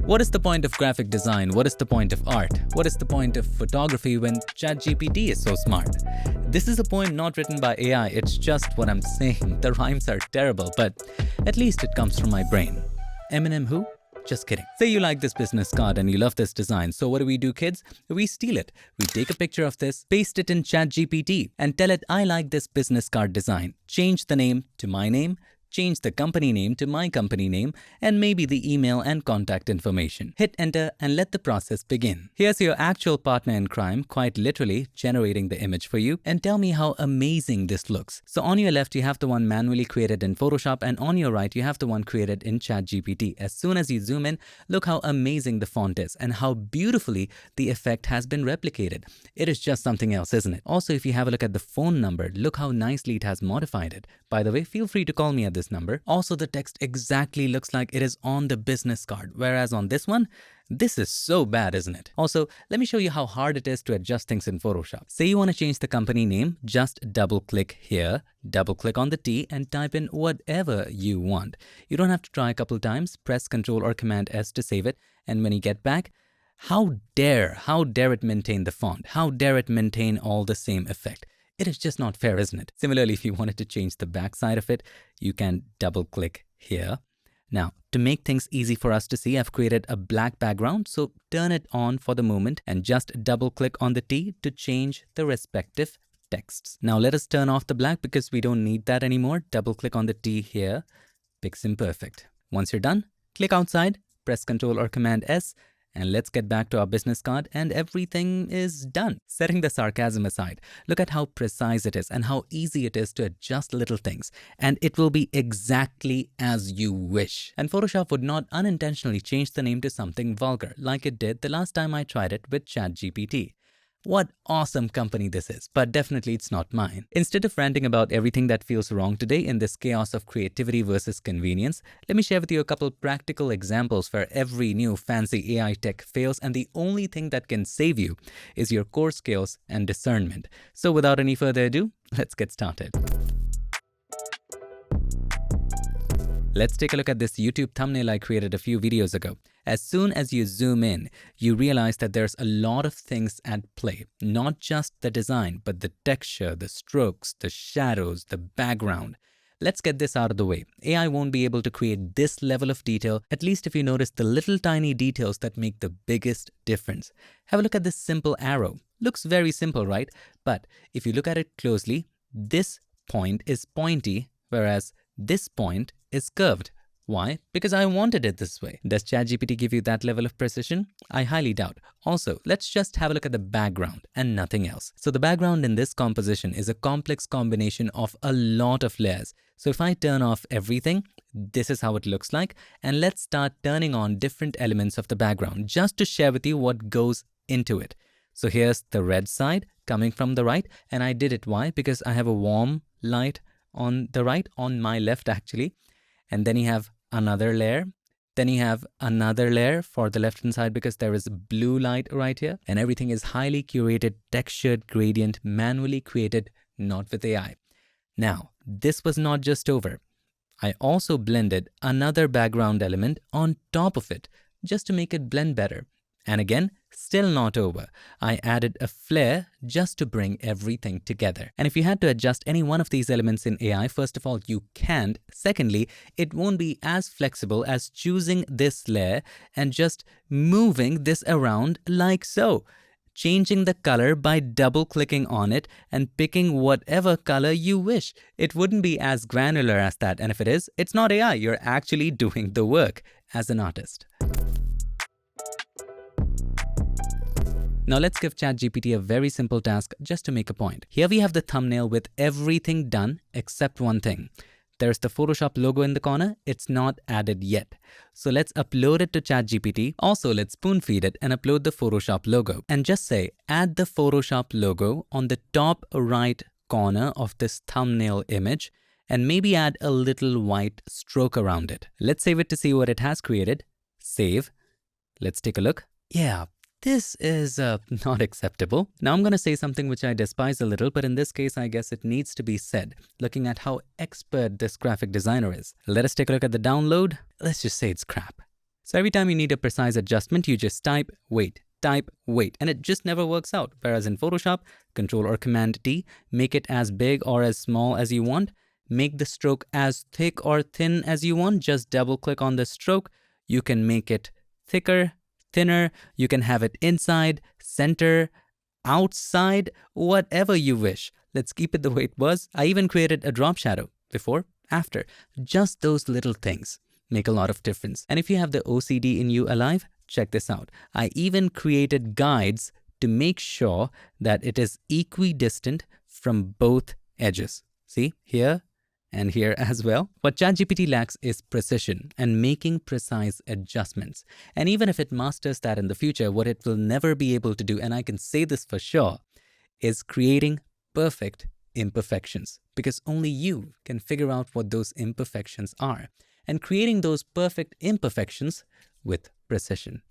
What is the point of graphic design? What is the point of art? What is the point of photography when ChatGPT is so smart? This is a poem not written by AI, it's just what I'm saying. The rhymes are terrible, but at least it comes from my brain. Eminem who? Just kidding. Say you like this business card and you love this design. So what do, kids? We steal it. We take a picture of this, paste it in ChatGPT, and tell it, I like this business card design. Change the name to my name, change the company name to my company name, and maybe the email and contact information. Hit enter and let the process begin. Here's your actual partner in crime, quite literally generating the image for you, and tell me how amazing this looks. So on your left, you have the one manually created in Photoshop, and on your right, you have the one created in ChatGPT. As soon as you zoom in, look how amazing the font is and how beautifully the effect has been replicated. It is just something else, isn't it? Also, if you have a look at the phone number, look how nicely it has modified it. By the way, feel free to call me at this number. Also, the text exactly looks like it is on the business card, whereas on this one, this is so bad, isn't it? Also, let me show you how hard it is to adjust things in Photoshop. Say you want to change the company name, just double-click here, double-click on the T and type in whatever you want. You don't have to try a couple times, press Ctrl or Command S to save it, and when you get back, how dare it maintain the font? How dare it maintain all the same effect? It is just not fair, isn't it? Similarly, if you wanted to change the back side of it, you can double-click here. Now, to make things easy for us to see, I've created a black background, so turn it on for the moment and just double-click on the T to change the respective texts. Now, let us turn off the black because we don't need that anymore. Double-click on the T here, PiXimperfect. Once you're done, click outside, press Ctrl or Command S, and let's get back to our business card and everything is done. Setting the sarcasm aside, look at how precise it is and how easy it is to adjust little things. And it will be exactly as you wish. And Photoshop would not unintentionally change the name to something vulgar like it did the last time I tried it with ChatGPT. What awesome company this is, but definitely it's not mine. Instead of ranting about everything that feels wrong today in this chaos of creativity versus convenience, let me share with you a couple practical examples where every new fancy AI tech fails and the only thing that can save you is your core skills and discernment. So without any further ado, let's get started. Let's take a look at this YouTube thumbnail I created a few videos ago. As soon as you zoom in, you realize that there's a lot of things at play. Not just the design, but the texture, the strokes, the shadows, the background. Let's get this out of the way. AI won't be able to create this level of detail, at least if you notice the little tiny details that make the biggest difference. Have a look at this simple arrow. Looks very simple, right? But if you look at it closely, this point is pointy, whereas this point is curved. Why? Because I wanted it this way. Does ChatGPT give you that level of precision? I highly doubt. Also, let's just have a look at the background and nothing else. So the background in this composition is a complex combination of a lot of layers. So if I turn off everything, this is how it looks like. And let's start turning on different elements of the background just to share with you what goes into it. So here's the red side coming from the right. And I did it. Why? Because I have a warm light on the right, on my left actually. And then you have another layer. Then you have another layer for the left-hand side because there is blue light right here. And everything is highly curated, textured, gradient, manually created, not with AI. Now, this was not just over. I also blended another background element on top of it just to make it blend better. And again, still not over. I added a flare just to bring everything together. And if you had to adjust any one of these elements in AI, first of all, you can't. Secondly, it won't be as flexible as choosing this layer and just moving this around like so. Changing the color by double-clicking on it and picking whatever color you wish. It wouldn't be as granular as that. And if it is, it's not AI. You're actually doing the work as an artist. Now let's give ChatGPT a very simple task just to make a point. Here we have the thumbnail with everything done except one thing. There's the Photoshop logo in the corner. It's not added yet. So let's upload it to ChatGPT. Also, let's spoon feed it and upload the Photoshop logo. And just say, add the Photoshop logo on the top right corner of this thumbnail image and maybe add a little white stroke around it. Let's save it to see what it has created. Save. Let's take a look. Yeah. This is not acceptable. Now I'm going to say something which I despise a little, but in this case, I guess it needs to be said, looking at how expert this graphic designer is. Let us take a look at the download. Let's just say it's crap. So every time you need a precise adjustment, you just type, wait, and it just never works out. Whereas in Photoshop, Control or Command T, make it as big or as small as you want. Make the stroke as thick or thin as you want. Just double click on the stroke. You can make it thicker, thinner. You can have it inside, center, outside, whatever you wish. Let's keep it the way it was. I even created a drop shadow before, after. Just those little things make a lot of difference. And if you have the OCD in you alive, check this out. I even created guides to make sure that it is equidistant from both edges. See, here and here as well. What ChatGPT lacks is precision and making precise adjustments. And even if it masters that in the future, what it will never be able to do, and I can say this for sure, is creating perfect imperfections, because only you can figure out what those imperfections are, and creating those perfect imperfections with precision.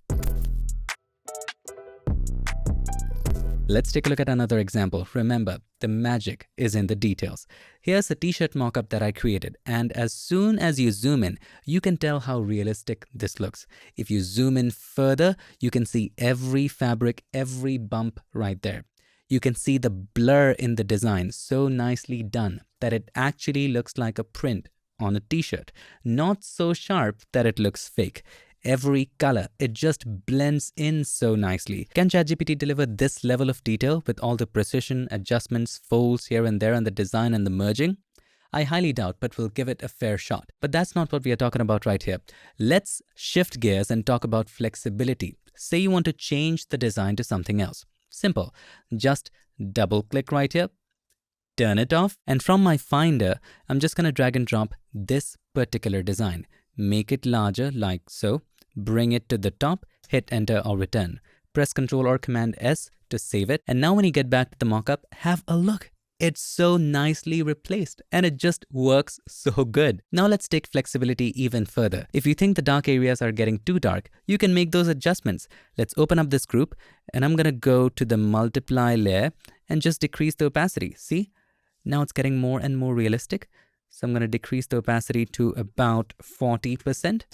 Let's take a look at another example. Remember, the magic is in the details. Here's a t-shirt mockup that I created, and as soon as you zoom in, you can tell how realistic this looks. If you zoom in further, you can see every fabric, every bump right there. You can see the blur in the design, so nicely done that it actually looks like a print on a t-shirt. Not so sharp that it looks fake. Every color, it just blends in so nicely. Can ChatGPT deliver this level of detail with all the precision, adjustments, folds here and there, and the design and the merging? I highly doubt, but we'll give it a fair shot. But that's not what we are talking about right here. Let's shift gears and talk about flexibility. Say you want to change the design to something else. Simple. Just double click right here, turn it off, and from my finder, I'm just going to drag and drop this particular design. Make it larger like so, bring it to the top, hit enter or return. Press Ctrl or Command S to save it. And now when you get back to the mockup, have a look. It's so nicely replaced and it just works so good. Now let's take flexibility even further. If you think the dark areas are getting too dark, you can make those adjustments. Let's open up this group and I'm gonna go to the multiply layer and just decrease the opacity. See? Now it's getting more and more realistic. So I'm gonna decrease the opacity to about 40%.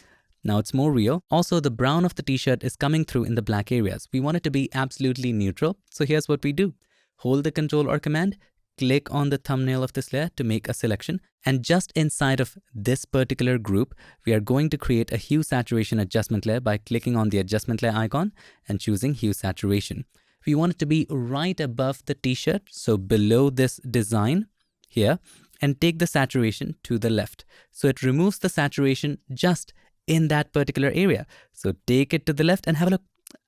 Now it's more real. Also, the brown of the t-shirt is coming through in the black areas. We want it to be absolutely neutral. So here's what we do. Hold the Control or Command, click on the thumbnail of this layer to make a selection. And just inside of this particular group, we are going to create a hue saturation adjustment layer by clicking on the adjustment layer icon and choosing hue saturation. We want it to be right above the t-shirt, so below this design here, and take the saturation to the left. So it removes the saturation just in that particular area. So take it to the left and have a look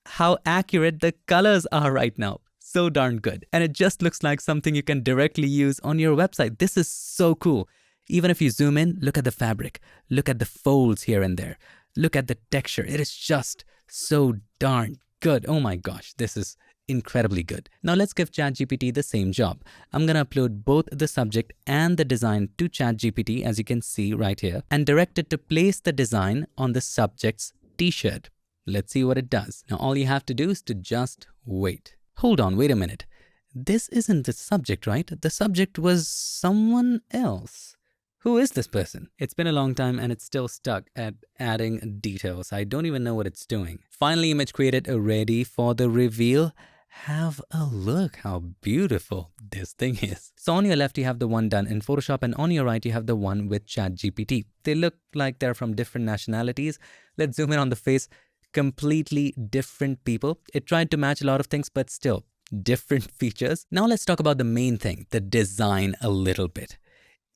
how accurate the colors are right now. So darn good. And it just looks like something you can directly use on your website. This is so cool. Even if you zoom in, look at the fabric, look at the folds here and there, look at the texture. It is just so darn good. Oh my gosh, this is incredibly good. Now let's give ChatGPT the same job. I'm gonna upload both the subject and the design to ChatGPT, as you can see right here, and direct it to place the design on the subject's t-shirt. Let's see what it does. Now all you have to do is to just wait. Hold on, wait a minute. This isn't the subject, right? The subject was someone else. Who is this person? It's been a long time and it's still stuck at adding details. I don't even know what it's doing. Finally, image created, ready for the reveal. Have a look how beautiful this thing is. So on your left, you have the one done in Photoshop, and on your right, you have the one with ChatGPT. They look like they're from different nationalities. Let's zoom in on the face. Completely different people. It tried to match a lot of things, but still different features. Now let's talk about the main thing, the design a little bit.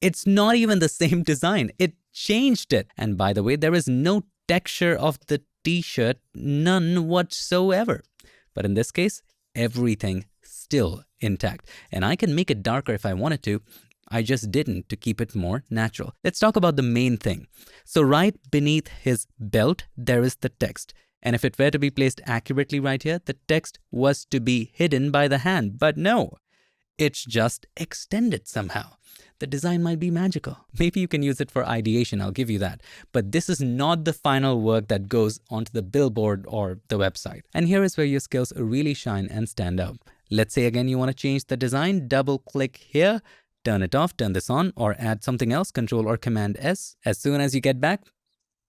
It's not even the same design. It changed it. And by the way, there is no texture of the t-shirt, none whatsoever. But in this case, everything still intact. And I can make it darker if I wanted to. I just didn't to keep it more natural. Let's talk about the main thing. So right beneath his belt, there is the text. And if it were to be placed accurately right here, the text was to be hidden by the hand. But no, it's just extended somehow. The design might be magical. Maybe you can use it for ideation, I'll give you that. But this is not the final work that goes onto the billboard or the website. And here is where your skills really shine and stand out. Let's say again you want to change the design, double click here, turn it off, turn this on, or add something else, Control or Command S. As soon as you get back,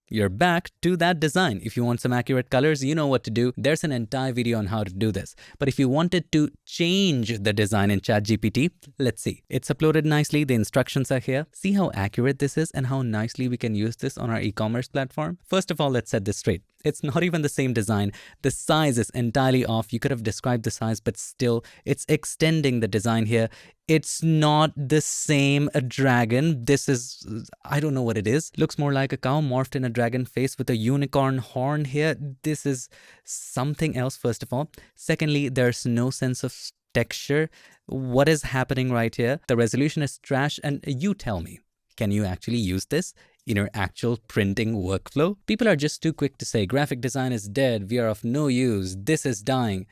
You're back to that design. If you want some accurate colors, you know what to do. There's an entire video on how to do this. But if you wanted to change the design in ChatGPT, let's see. It's uploaded nicely. The instructions are here. See how accurate this is and how nicely we can use this on our e-commerce platform. First of all, let's set this straight. It's not even the same design. The size is entirely off. You could have described the size, but still, it's extending the design here. It's not the same dragon. This is, I don't know what it is. Looks more like a cow morphed in a dragon face with a unicorn horn here. This is something else, first of all. Secondly, there's no sense of texture. What is happening right here? The resolution is trash, and you tell me, can you actually use this in your actual printing workflow? People are just too quick to say graphic design is dead, we are of no use, this is dying.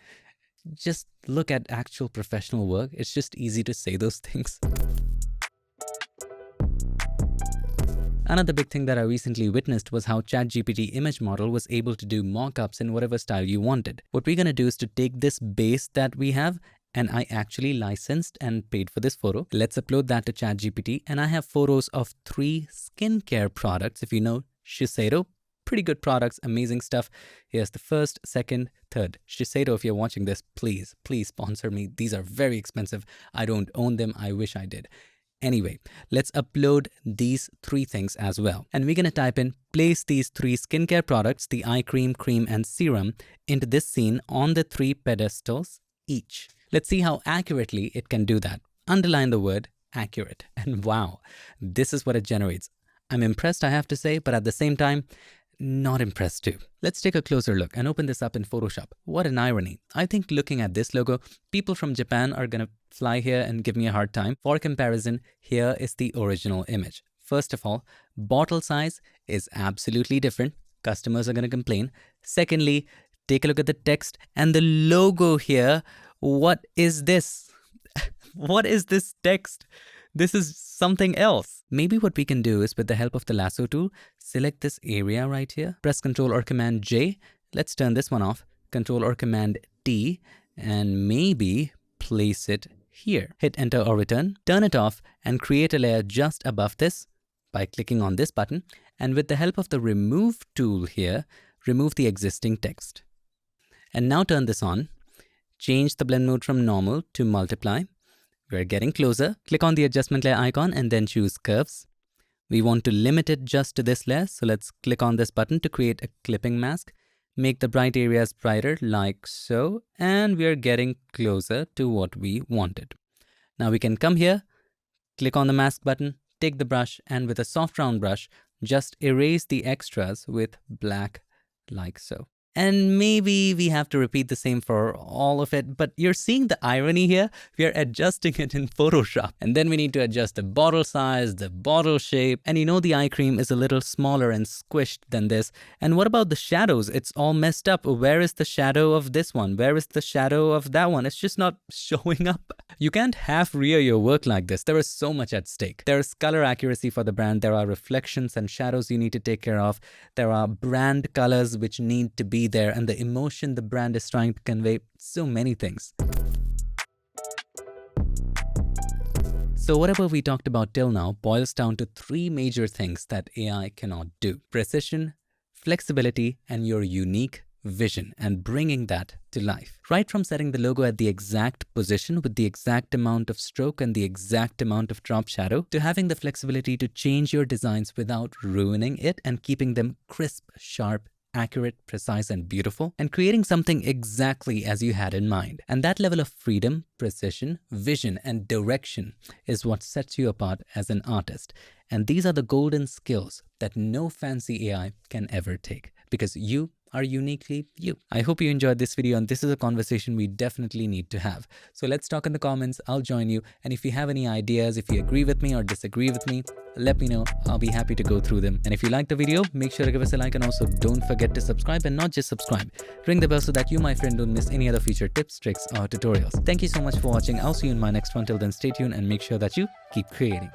Just look at actual professional work. It's just easy to say those things. Another big thing that I recently witnessed was how ChatGPT image model was able to do mockups in whatever style you wanted. What we're going to do is to take this base that we have, and I actually licensed and paid for this photo. Let's upload that to ChatGPT, and I have photos of 3 skincare products. If you know Shiseido, pretty good products, amazing stuff. Here's the first, second, third. Shiseido, if you're watching this, please sponsor me. These are very expensive. I don't own them. I wish I did. Anyway, let's upload these 3 things as well. And we're going to type in, place these 3 skincare products, the eye cream, cream, and serum, into this scene on the 3 pedestals each. Let's see how accurately it can do that. Underline the word accurate. And wow, this is what it generates. I'm impressed, I have to say, but at the same time, not impressed too. Let's take a closer look and open this up in Photoshop. What an irony. I think looking at this logo, people from Japan are gonna fly here and give me a hard time. For comparison, here is the original image. First of all, bottle size is absolutely different. Customers are gonna complain. Secondly, take a look at the text and the logo here. What is this? What is this text? This is something else. Maybe what we can do is, with the help of the lasso tool, select this area right here, press Ctrl or Command J. Let's turn this one off, Ctrl or Command T, and maybe place it here. Hit Enter or Return, turn it off, and create a layer just above this by clicking on this button. And with the help of the Remove tool here, remove the existing text. And now turn this on. Change the blend mode from normal to multiply. We're getting closer. Click on the adjustment layer icon and then choose curves. We want to limit it just to this layer, so let's click on this button to create a clipping mask. Make the bright areas brighter like so, and we're getting closer to what we wanted. Now we can come here, click on the mask button, take the brush, and with a soft round brush, just erase the extras with black like so. And maybe we have to repeat the same for all of it, but you're seeing the irony here. We are adjusting it in Photoshop. And then we need to adjust the bottle size, the bottle shape. And you know the eye cream is a little smaller and squished than this. And what about the shadows? It's all messed up. Where is the shadow of this one? Where is the shadow of that one? It's just not showing up. You can't half rear your work like this. There is so much at stake. There is color accuracy for the brand. There are reflections and shadows you need to take care of. There are brand colors which need to be there, and the emotion the brand is trying to convey. So many things. So whatever we talked about till now boils down to 3 major things that AI cannot do: precision, flexibility, and your unique vision, and bringing that to life. Right from setting the logo at the exact position with the exact amount of stroke and the exact amount of drop shadow, to having the flexibility to change your designs without ruining it and keeping them crisp, sharp, accurate, precise, and beautiful, and creating something exactly as you had in mind. And that level of freedom, precision, vision, and direction is what sets you apart as an artist. And these are the golden skills that no fancy AI can ever take, because you are uniquely you. I hope you enjoyed this video, and this is a conversation we definitely need to have. So let's talk in the comments. I'll join you. And if you have any ideas, if you agree with me or disagree with me, let me know. I'll be happy to go through them. And if you like the video, make sure to give us a like, and also don't forget to subscribe, and not just subscribe. Ring the bell so that you, my friend, don't miss any other future tips, tricks, or tutorials. Thank you so much for watching. I'll see you in my next one. Till then, stay tuned and make sure that you keep creating.